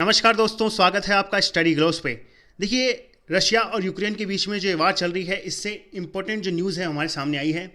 नमस्कार दोस्तों, स्वागत है आपका स्टडी ग्लोस पे। देखिए, रशिया और यूक्रेन के बीच में जो वार चल रही है, इससे इम्पोर्टेंट जो न्यूज़ है हमारे सामने आई है।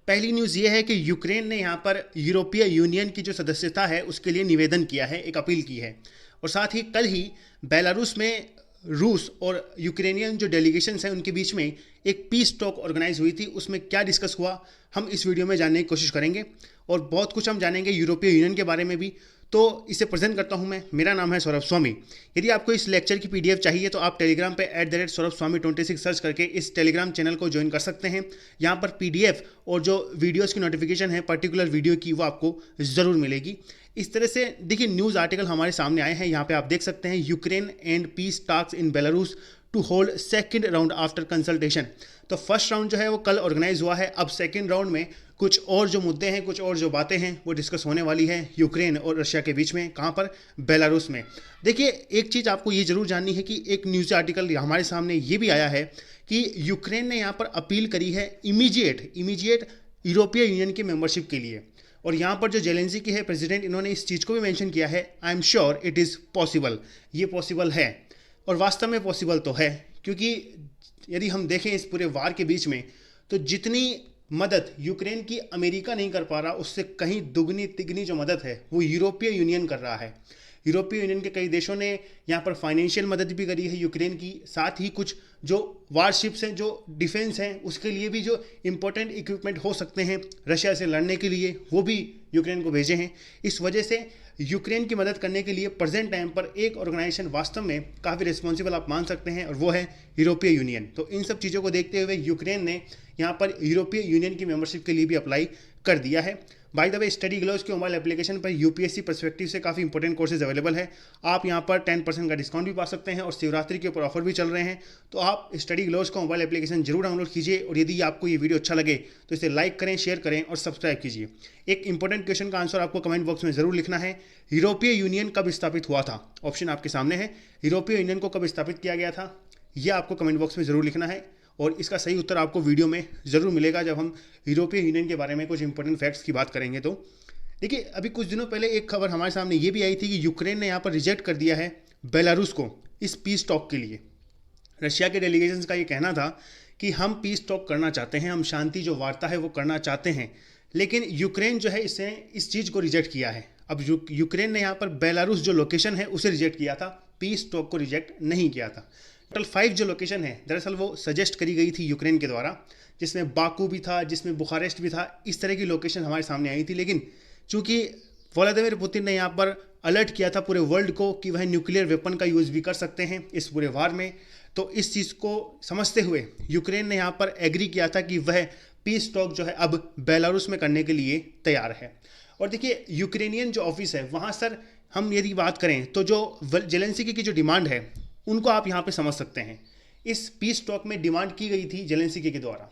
पहली न्यूज़ ये है कि यूक्रेन ने यहाँ पर यूरोपीय यूनियन की जो सदस्यता है उसके लिए निवेदन किया है, एक अपील की है। और साथ ही कल ही बेलारूस में रूस और यूक्रेनियन जो डेलीगेशंस हैं उनके बीच में एक पीस टॉक ऑर्गेनाइज हुई थी। उसमें क्या डिस्कस हुआ हम इस वीडियो में जानने की कोशिश करेंगे और बहुत कुछ हम जानेंगे यूरोपीय यूनियन के बारे में भी। तो इसे प्रेजेंट करता हूं मैं। मेरा नाम है सौरभ स्वामी। यदि आपको इस लेक्चर की पीडीएफ चाहिए तो आप टेलीग्राम पे @सौरभ स्वामी 26 सर्च करके इस टेलीग्राम चैनल को ज्वाइन कर सकते हैं। यहाँ पर पीडीएफ और जो वीडियोस की नोटिफिकेशन है पर्टिकुलर वीडियो की, वो आपको ज़रूर मिलेगी। इस तरह से देखिए, न्यूज़ आर्टिकल हमारे सामने आए हैं। यहाँ पे आप देख सकते हैं, Ukraine and peace talks in Belarus to hold second round after consultation. तो फर्स्ट राउंड जो है वो कल ऑर्गेनाइज हुआ है। अब सेकेंड राउंड में कुछ और जो मुद्दे हैं, कुछ और जो बातें हैं वो डिस्कस होने वाली है यूक्रेन और रशिया के बीच में। कहाँ पर? बेलारूस में। देखिए, एक चीज़ आपको ये जरूर जाननी है कि एक न्यूज़ आर्टिकल हमारे सामने ये भी आया है कि यूक्रेन ने यहाँ पर अपील करी है इमीडिएट यूरोपीय यूनियन की मेंबरशिप के लिए। और यहाँ पर जो जेलेंस्की की है प्रेसिडेंट, इन्होंने इस चीज़ को भी मेंशन किया है, I am sure it is possible. ये पॉसिबल है और वास्तव में पॉसिबल तो है, क्योंकि यदि हम देखें इस पूरे वार के बीच में तो जितनी मदद यूक्रेन की अमेरिका नहीं कर पा रहा, उससे कहीं दुगनी तिगनी जो मदद है वो यूरोपीय यूनियन कर रहा है। यूरोपीय यूनियन के कई देशों ने यहाँ पर फाइनेंशियल मदद भी करी है यूक्रेन की। साथ ही कुछ जो वारशिप्स हैं, जो डिफेंस हैं, उसके लिए भी जो इंपॉर्टेंट इक्विपमेंट हो सकते हैं रशिया से लड़ने के लिए, वो भी यूक्रेन को भेजे हैं। इस वजह से यूक्रेन की मदद करने के लिए प्रेजेंट टाइम पर एक ऑर्गेनाइजेशन वास्तव में काफ़ी रिस्पॉन्सिबल आप मान सकते हैं, और वो है यूरोपीय यूनियन। तो इन सब चीज़ों को देखते हुए यूक्रेन ने यहाँ पर यूरोपीय यूनियन की मेंबरशिप के लिए भी अप्लाई कर दिया है। बाय द वे, स्टडी ग्लोस के मोबाइल एप्लीकेशन पर यूपीएससी पर्सपेक्टिव से काफ़ी इंपॉर्टेंट कोर्सेज अवेलेबल है। आप यहाँ पर 10% का डिस्काउंट भी पा सकते हैं और शिवरात्रि के ऊपर ऑफर भी चल रहे हैं। तो आप स्टडी ग्लोस का मोबाइल एप्लीकेशन जरूर डाउनलोड कीजिए, और यदि आपको ये वीडियो अच्छा लगे तो इसे लाइक करें, शेयर करें और सब्सक्राइब कीजिए। एक इंपॉर्टेंट क्वेश्चन का आंसर आपको कमेंट बॉक्स में जरूर लिखना है। यूरोपीय यूनियन कब स्थापित हुआ था? ऑप्शन आपके सामने है। यूरोपीय यूनियन को कब स्थापित किया गया था, यह आपको कमेंट बॉक्स में जरूर लिखना है, और इसका सही उत्तर आपको वीडियो में ज़रूर मिलेगा जब हम यूरोपीय यूनियन के बारे में कुछ इंपॉर्टेंट फैक्ट्स की बात करेंगे। तो देखिए, अभी कुछ दिनों पहले एक खबर हमारे सामने ये भी आई थी कि यूक्रेन ने यहाँ पर रिजेक्ट कर दिया है बेलारूस को इस पीस टॉक के लिए। रशिया के डेलीगेशंस का ये कहना था कि हम पीस टॉक करना चाहते हैं, हम शांति जो वार्ता है वो करना चाहते हैं, लेकिन यूक्रेन जो है इससे इस चीज़ को रिजेक्ट किया है। अब यूक्रेन ने यहाँ पर बेलारूस जो लोकेशन है उसे रिजेक्ट किया था, पीस टॉक को रिजेक्ट नहीं किया था। टोटल 5 जो लोकेशन है दरअसल वो सजेस्ट करी गई थी यूक्रेन के द्वारा, जिसमें बाकू भी था, जिसमें बुखारेस्ट भी था। इस तरह की लोकेशन हमारे सामने आई थी, लेकिन चूंकि व्लादिमीर पुतिन ने यहाँ पर अलर्ट किया था पूरे वर्ल्ड को कि वह न्यूक्लियर वेपन का यूज़ भी कर सकते हैं इस पूरे वार में, तो इस चीज़ को समझते हुए यूक्रेन ने यहाँ पर एग्री किया था कि वह पीस टॉक जो है अब बेलारूस में करने के लिए तैयार है। और देखिए, यूक्रेनियन जो ऑफिस है वहाँ सर, हम यदि बात करें तो जो जेलेंस्की की जो डिमांड है उनको आप यहाँ पे समझ सकते हैं। इस पीस टॉक में डिमांड की गई थी जेलेंस्की के द्वारा,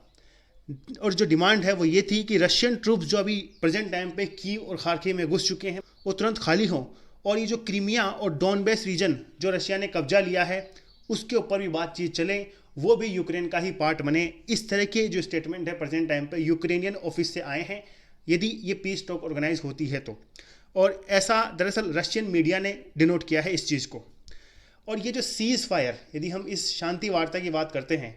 और जो डिमांड है वो ये थी कि रशियन ट्रूप्स जो अभी प्रेजेंट टाइम पे कीव और खार्किव में घुस चुके हैं वो तुरंत खाली हों, और ये जो क्रीमिया और डॉनबेस रीजन जो रशिया ने कब्जा लिया है उसके ऊपर भी बातचीत चले, वो भी यूक्रेन का ही पार्ट बने। इस तरह के जो स्टेटमेंट है प्रेजेंट टाइम पे यूक्रेनियन ऑफिस से आए हैं, यदि ये पीस टॉक ऑर्गेनाइज होती है तो। और ऐसा दरअसल रशियन मीडिया ने डिनोट किया है इस चीज़ को। और ये जो सीज फायर, यदि हम इस शांति वार्ता की बात करते हैं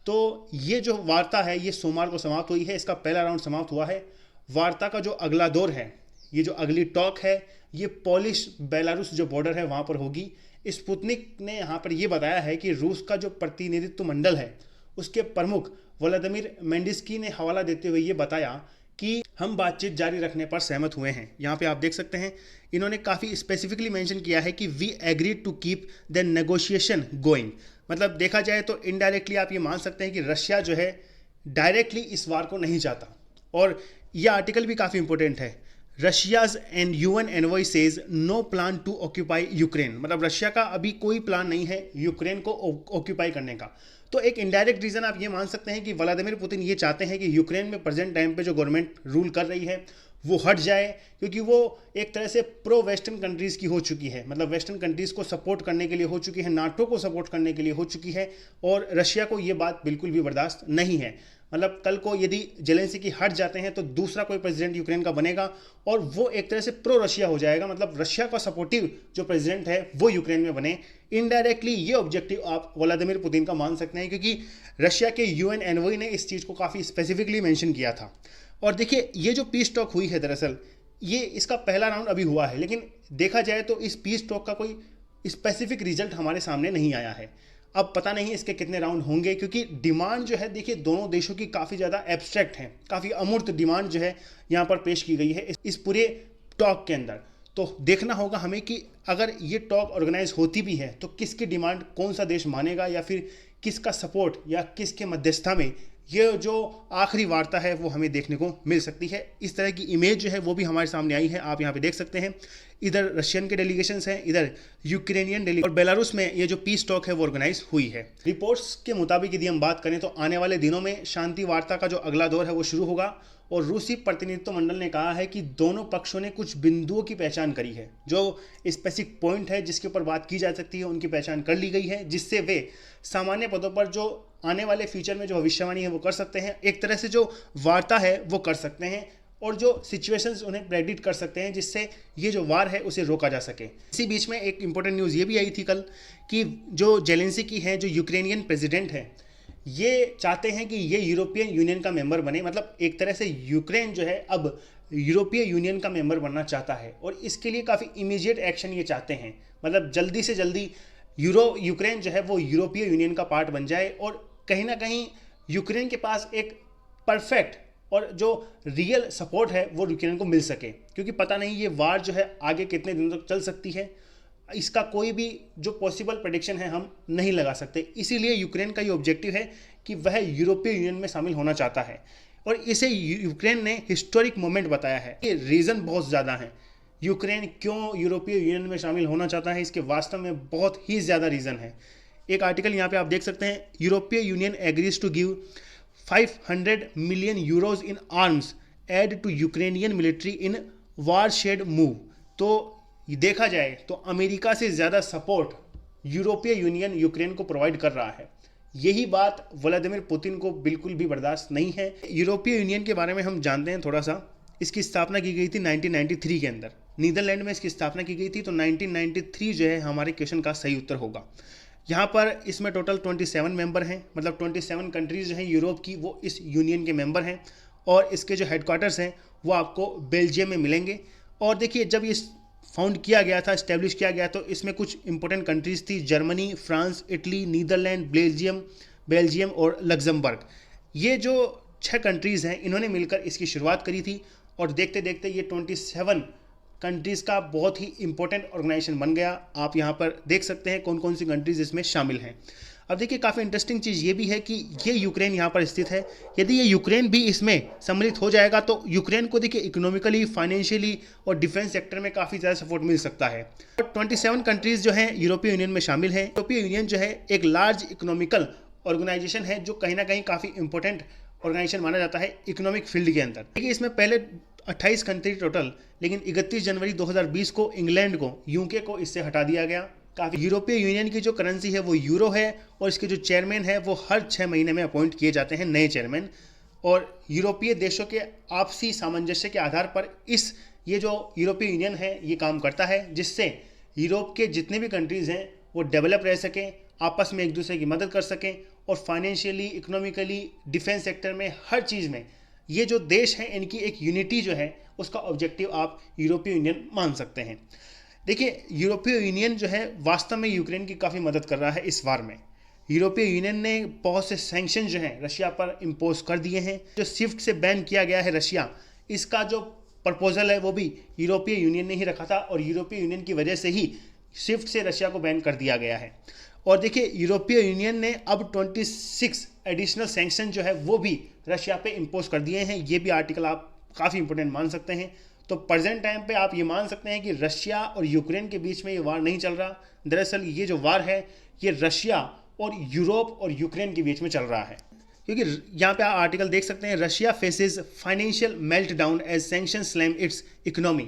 तो ये जो वार्ता है ये सोमवार को समाप्त हुई है। इसका पहला राउंड समाप्त हुआ है। वार्ता का जो अगला दौर है, ये जो अगली टॉक है, ये पोलिश बेलारूस जो बॉर्डर है वहाँ पर होगी। स्पुतनिक ने यहाँ पर ये बताया है कि रूस का जो प्रतिनिधित्व मंडल है उसके प्रमुख व्लादिमीर मेंडिस्की ने हवाला देते हुए ये बताया कि हम बातचीत जारी रखने पर सहमत हुए हैं। यहाँ पे आप देख सकते हैं, इन्होंने काफ़ी स्पेसिफिकली मेंशन किया है कि we agree to keep the negotiation going. मतलब देखा जाए तो इनडायरेक्टली आप ये मान सकते हैं कि रशिया जो है डायरेक्टली इस वार को नहीं चाहता। और यह आर्टिकल भी काफ़ी इंपॉर्टेंट है। Russia's and UN envoy says no plan to occupy Ukraine. मतलब रशिया का अभी कोई प्लान नहीं है यूक्रेन को ऑक्यूपाई करने का। तो एक इनडायरेक्ट रीज़न आप ये मान सकते हैं कि व्लादिमीर पुतिन ये चाहते हैं कि यूक्रेन में प्रेजेंट टाइम पे जो गवर्नमेंट रूल कर रही है वो हट जाए, क्योंकि वो एक तरह से प्रो वेस्टर्न कंट्रीज़ की हो चुकी है, मतलब वेस्टर्न कंट्रीज़ को सपोर्ट करने के लिए हो चुकी है, नाटो को सपोर्ट करने के लिए हो चुकी है, और रशिया को ये बात बिल्कुल भी बर्दाश्त नहीं है। मतलब कल को यदि जेलेंस्की हट जाते हैं तो दूसरा कोई प्रेसिडेंट यूक्रेन का बनेगा और वो एक तरह से प्रो रशिया हो जाएगा, मतलब रशिया का सपोर्टिव जो प्रेसिडेंट है वो यूक्रेन में बने। इनडायरेक्टली ये ऑब्जेक्टिव आप व्लादिमीर पुतिन का मान सकते हैं, क्योंकि रशिया के यूएन एनवॉय ने इस चीज़ को काफ़ी स्पेसिफिकली मेंशन किया था। और देखिए ये जो पीस टॉक हुई है, दरअसल ये इसका पहला राउंड अभी हुआ है, लेकिन देखा जाए तो इस पीस टॉक का कोई स्पेसिफिक रिजल्ट हमारे सामने नहीं आया है। अब पता नहीं इसके कितने राउंड होंगे, क्योंकि डिमांड जो है देखिए दोनों देशों की काफ़ी ज़्यादा एब्स्ट्रैक्ट है, काफ़ी अमूर्त डिमांड जो है यहाँ पर पेश की गई है इस पूरे टॉक के अंदर। तो देखना होगा हमें कि अगर ये टॉक ऑर्गेनाइज होती भी है तो किसकी डिमांड कौन सा देश मानेगा, या फिर किसका सपोर्ट या किसके मध्यस्थता में ये जो आखिरी वार्ता है वो हमें देखने को मिल सकती है। इस तरह की इमेज जो है वो भी हमारे सामने आई है, आप यहाँ पे देख सकते हैं। इधर रशियन के डेलीगेशंस हैं, इधर यूक्रेनियन डेलीगेशन, और बेलारूस में ये जो पीस टॉक है वो ऑर्गेनाइज हुई है। रिपोर्ट्स के मुताबिक यदि हम बात करें तो आने वाले दिनों में शांति वार्ता का जो अगला दौर है वो शुरू होगा, और रूसी प्रतिनिधित्व मंडल ने कहा है कि दोनों पक्षों ने कुछ बिंदुओं की पहचान करी है, जो स्पेसिफिक पॉइंट है जिसके ऊपर बात की जा सकती है उनकी पहचान कर ली गई है, जिससे वे सामान्य पदों पर जो आने वाले फ्यूचर में जो भविष्यवाणी है वो कर सकते हैं, एक तरह से जो वार्ता है वो कर सकते हैं, और जो सिचुएशंस उन्हें प्रेडिक्ट कर सकते हैं जिससे ये जो वार है उसे रोका जा सके। इसी बीच में एक इंपॉर्टेंट न्यूज़ ये भी आई थी कल कि जो जेलेंस्की है, जो यूक्रेनियन प्रेसिडेंट है, ये चाहते हैं कि ये यूरोपियन यूनियन का मेंबर बने, मतलब एक तरह से यूक्रेन जो है अब यूरोपीय यूनियन का मेंबर बनना चाहता है, और इसके लिए काफ़ी इमीडिएट एक्शन ये चाहते हैं, मतलब जल्दी से जल्दी यूक्रेन जो है वो यूरोपीय यूनियन का पार्ट बन जाए, और कहीं ना कहीं यूक्रेन के पास एक परफेक्ट और जो रियल सपोर्ट है वो यूक्रेन को मिल सके, क्योंकि पता नहीं ये वार जो है आगे कितने दिनों तक चल सकती है, इसका कोई भी जो पॉसिबल प्रेडिक्शन है हम नहीं लगा सकते। इसीलिए यूक्रेन का ये ऑब्जेक्टिव है कि वह यूरोपीय यूनियन में शामिल होना चाहता है, और इसे यूक्रेन ने हिस्टोरिक मोमेंट बताया है। ये रीज़न बहुत ज़्यादा है, यूक्रेन क्यों यूरोपीय यूनियन में शामिल होना चाहता है, इसके वास्तव में बहुत ही ज़्यादा रीज़न है। एक आर्टिकल यहाँ पे आप देख सकते हैं, European union agrees to give 500 million euros in arms aid to Ukrainian military in watershed move. तो देखा जाए तो अमेरिका से ज़्यादा सपोर्ट यूरोपीय यूनियन यूक्रेन को प्रोवाइड कर रहा है। यही बात व्लादिमीर पुतिन को बिल्कुल भी बर्दाश्त नहीं है। यूरोपीय यूनियन के बारे में हम जानते हैं थोड़ा सा। इसकी स्थापना की गई थी 1993 के अंदर, नीदरलैंड में इसकी स्थापना की गई थी। तो 1993 जो है हमारे क्वेश्चन का सही उत्तर होगा। यहाँ पर इसमें टोटल 27 मेंबर हैं, मतलब 27 कंट्रीज जो हैं यूरोप की वो इस यूनियन के मेंबर हैं, और इसके जो हेडक्वार्टर्स हैं वो आपको बेल्जियम में मिलेंगे। और देखिए जब ये फाउंड किया गया था, इस्टेब्लिश किया गया, तो इसमें कुछ इंपॉर्टेंट कंट्रीज थी, Germany, France, Italy, Netherlands, Belgium और लग्जमबर्ग। ये जो 6 कंट्रीज़ हैं इन्होंने मिलकर इसकी शुरुआत करी थी, और देखते देखते ये 27 कंट्रीज़ का बहुत ही इंपॉर्टेंट ऑर्गेनाइजेशन बन गया। आप यहाँ पर देख सकते हैं कौन कौन सी कंट्रीज़ इसमें शामिल हैं। अब देखिए काफ़ी इंटरेस्टिंग चीज़ ये भी है कि ये यूक्रेन यहाँ पर स्थित है। यदि ये यूक्रेन भी इसमें सम्मिलित हो जाएगा तो यूक्रेन को देखिए इकोनॉमिकली, फाइनेंशियली और डिफेंस सेक्टर में काफ़ी ज़्यादा सपोर्ट मिल सकता है। और 27 कंट्रीज़ जो हैं यूरोपीय यूनियन में शामिल हैं। यूरोपीय यूनियन जो है एक लार्ज इकोनॉमिकल ऑर्गेनाइजेशन है, जो कहीं ना कहीं काफ़ी इंपॉर्टेंट ऑर्गेनाइजेशन माना जाता है इकोनॉमिक फील्ड के अंदर। देखिए इसमें पहले 28 कंट्री टोटल, लेकिन 31 जनवरी 2020 को इंग्लैंड को, यूके को इससे हटा दिया गया। काफ़ी यूरोपीय यूनियन की जो करेंसी है वो यूरो है, और इसके जो चेयरमैन है वो हर 6 महीने में अपॉइंट किए जाते हैं नए चेयरमैन। और यूरोपीय देशों के आपसी सामंजस्य के आधार पर ये जो यूरोपीय यूनियन है ये काम करता है, जिससे यूरोप के जितने भी कंट्रीज़ हैं वो डेवलप रह सकें, आपस में एक दूसरे की मदद कर सकें, और फाइनेंशियली, इकोनॉमिकली, डिफेंस सेक्टर में, हर चीज़ में ये जो देश हैं इनकी एक यूनिटी जो है उसका ऑब्जेक्टिव आप यूरोपीय यूनियन मान सकते हैं। देखिए यूरोपीय यूनियन जो है वास्तव में यूक्रेन की काफ़ी मदद कर रहा है इस वार में। यूरोपीय यूनियन ने बहुत से सैंक्शन जो हैं रशिया पर इम्पोज कर दिए हैं। जो स्विफ्ट से बैन किया गया है रशिया, इसका जो प्रपोजल है वो भी यूरोपीय यूनियन ने ही रखा था, और यूरोपीय यूनियन की वजह से ही स्विफ्ट से रशिया को बैन कर दिया गया है। और देखिए यूरोपीय यूनियन ने अब 26 एडिशनल सैंक्शन जो है वो भी रशिया पे इम्पोज कर दिए हैं। ये भी आर्टिकल आप काफ़ी इंपॉर्टेंट मान सकते हैं। तो प्रेजेंट टाइम पे आप ये मान सकते हैं कि रशिया और यूक्रेन के बीच में ये वार नहीं चल रहा। दरअसल ये जो वार है ये रशिया और यूरोप और यूक्रेन के बीच में चल रहा है। क्योंकि यहाँ पे आप आर्टिकल देख सकते हैं, Russia faces financial melt down as sanction slam its economy,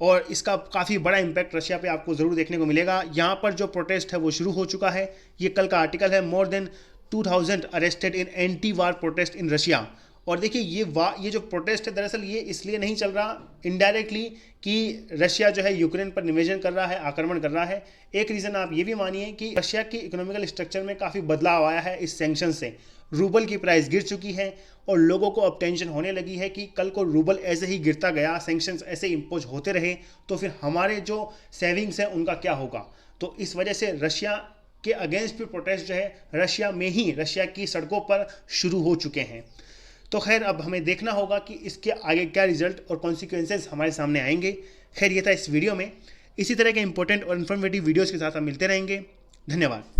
और इसका काफ़ी बड़ा इंपैक्ट रशिया पे आपको ज़रूर देखने को मिलेगा। यहाँ पर जो प्रोटेस्ट है वो शुरू हो चुका है, ये कल का आर्टिकल है। More than 2000 arrested in anti war protest in Russia. और देखिए ये जो प्रोटेस्ट है दरअसल ये इसलिए नहीं चल रहा इनडायरेक्टली कि रशिया जो है यूक्रेन पर निवेदन कर रहा है, आक्रमण कर रहा है। एक रीज़न आप ये भी मानिए कि रशिया की इकोनॉमिकल स्ट्रक्चर में काफ़ी बदलाव आया है इस सैंक्शन से। रूबल की प्राइस गिर चुकी है और लोगों को अब टेंशन होने लगी है कि कल को रूबल ऐसे ही गिरता गया, सैंक्शंस ऐसे इम्पोज होते रहे तो फिर हमारे जो सेविंग्स हैं उनका क्या होगा। तो इस वजह से रशिया के अगेंस्ट भी प्रोटेस्ट जो है रशिया में ही, रशिया की सड़कों पर शुरू हो चुके हैं। तो खैर अब हमें देखना होगा कि इसके आगे क्या रिजल्ट और कॉन्सिक्वेंसेज हमारे सामने आएंगे। खैर ये था इस वीडियो में। इसी तरह के इंपॉर्टेंट और इन्फॉर्मेटिव वीडियोज़ के साथ हम मिलते रहेंगे। धन्यवाद।